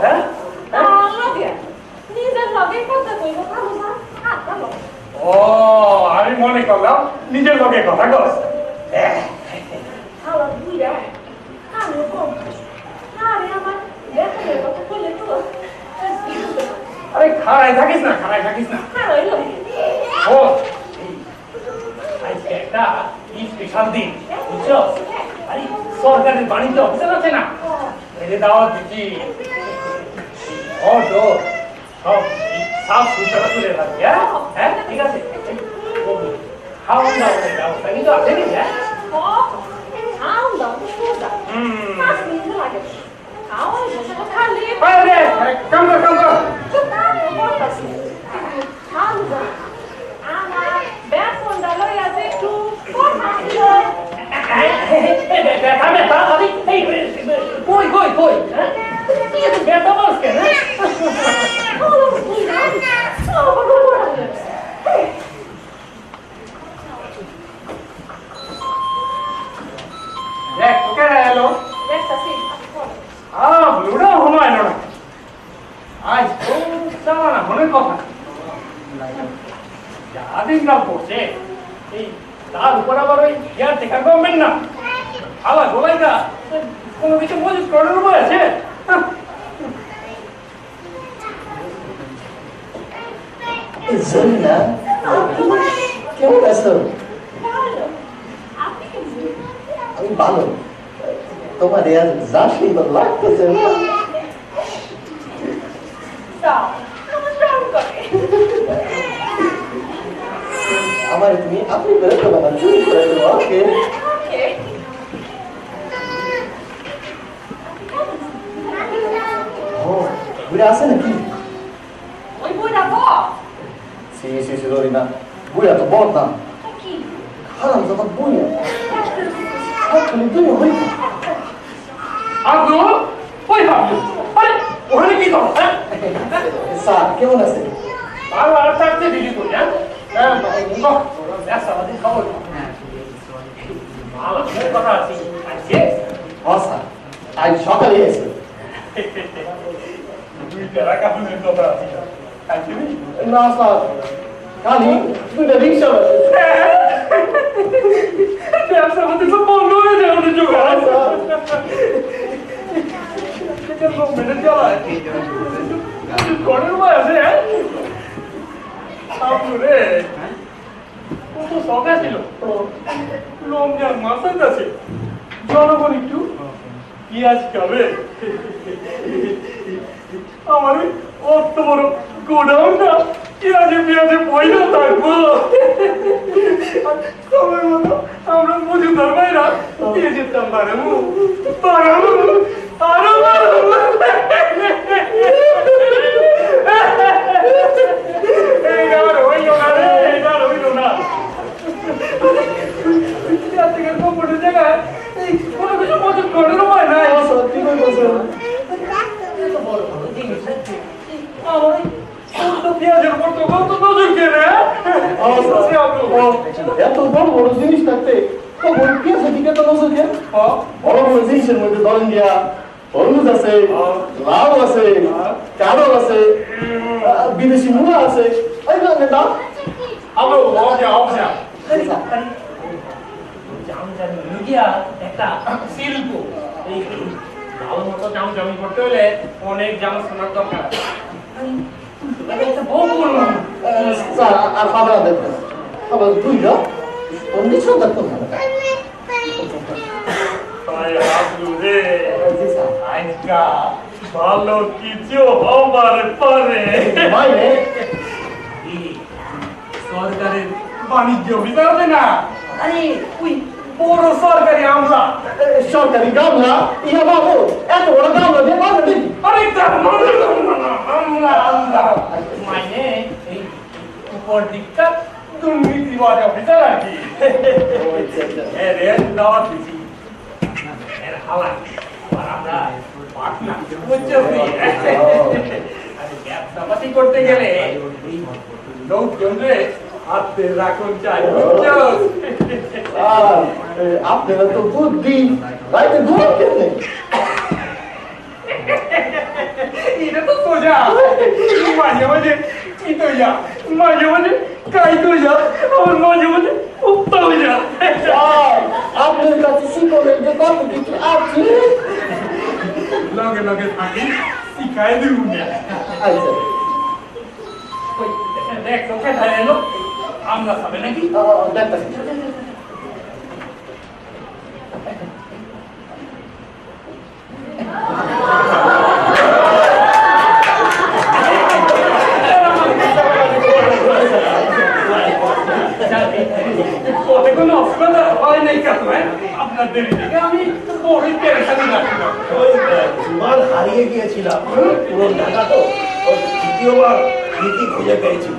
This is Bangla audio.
হ্যাঁ লগে নিজের লগে কথা কইব না হাতটা লগে ও আমি মনে করলাম নিজের লগে কথা কস হালা বুইরা আমিও কম না রে আমার দেখলে কথা বলে তো আরে খাড়াই থাকিস না ও আজকে একটা স্পেশাল দিন বুঝছো আরে সরকারের বাণিজ্য অফিসার আছে না এদের দাওয়াত দিচ্ছি তো সব সাফ সুতরা করে রাখছি হ্যাঁ ঠিক আছে খাওয়া দাওয়ার ব্যবস্থা কিন্তু আছে নি হ্যাঁ খাওয়া দাওয়া তো সোজা 5 মিনিট লাগে খাওয়া বসে তো খালি আরে কাম কর আমার বেতনটা লইয়া যে একটু কথা ছিল বেটা আমি কই হ্যাঁ কি এত বেটা বস কেন দেখ কে এলো ব্লুডা হলো এলো না আজ তো জানা না মনের কথা যা দিনকাল করছে এই তার উপর আবার ওই কেয়ার টেকার গভর্নমেন্ট না আবার গোলাইটা কোনো কিছু মজুত করার উপায় আছে জরিনা কেমন আছো আমি ভালো তোমার যা সুন্দর লাগতেছে আমার তুমি আপনি করে দেবো না চুরি করে দেবো ওকে ঘুরে আসে নাকি ওই বইটা বল সি জরিনা বুড়া তো বল না খারাপ যখন বুড়া খালি তুই হই আব্দু ওই ভাবলু আরে ওখানে কি করো হ্যাঁ স্যার কেমন আছে ভালো আর থাকতে দিলি তুই হ্যাঁ আমাদের খবর ভালো কথা আছে আজকে স্যার আজ সকালে এসে তুই তেরা কাপুনের কথা আছে আজকে না স্যার কালি দুইটা রিক্সা ব্যবসা আমাদের সব বন্ধ হয়ে যায় আমাদের জোগাড় গভর্নমেন্টের জ্বালায় করার উপায় আছে হ্যাঁ রে কত শখ ছিল রমজান মাসের কাছে জনগণ একটু পেঁয়াজ খাবে আমার অত বড় গোডাউনটা পেঁয়াজে পয়সা থাকবো সময় মতো আমরা মজুদার ভাইরা পেঁয়াজের দাম বাড়াবো আরো জায়গায় কোনো কিছু মজুদ করার উপায় নাই সত্যি করে বলছো পেঁয়াজের উপর তো কত নজর কেনে এত বড় বড় জিনিস থাকতে তো বড় পেঁয়াজ দিকে তো নজর দেন বড় বড় জিনিসের মধ্যে ধরেন দিয়া তরমুজ আছে লাউ আছে কারো আছে বিদেশি মূলা আছে না আলো অবজা একটা শিল্প এই ভালো মতো জামজামি করতে হলে অনেক জানাশোনার দরকার আর খাবার দেখবেন আবার দুইটা অন্য সন্ধ্যা তো ভালো কিছু হবার পরে সরকারের বাণিজ্য অফিসার আছে না আরে ওই বড় সরকারি আমলা সরকারি গামলা ইয়া বাবু এত বড় গামলা দিয়ে পারবে আরে আমলা মানে এই উপর দিকটা দুর্নীতিবাদ অফিসার আর কি এর দাওয়াত দিছি এর হালা আর আমরা পার্টনার বুঝছো আরে ব্যবসাপাতি করতে গেলে লোকজন রে হাতে রাখুন চাই বুঝছো আপনারা তো বুদ্ধি রাইতে ঘুম কেমনে এটা তো সোজা মাঝে মাঝে চিত হয়ে যা মাঝে মাঝে কাইত হয়ে যা আবার মাঝে মাঝে উত্তা হয়ে যা আপনার কাছে শিখনের যে কত কিছু আছে লগে লগে থাকি শিখাই দিব আচ্ছা দেখ তোকে ধারে এলো আমরা খাবে নাকি দেখতেছি পথে কোনো অসুবিধা হয় নাই কাকু হ্যাঁ আপনার দেরি থেকে আমি বড়ই পেরেশানি লাগছিলাম দুবার হারিয়ে গিয়েছিলাম পুরো ঢাকা তো দ্বিতীয়বার রীতি খুঁজে পেয়েছি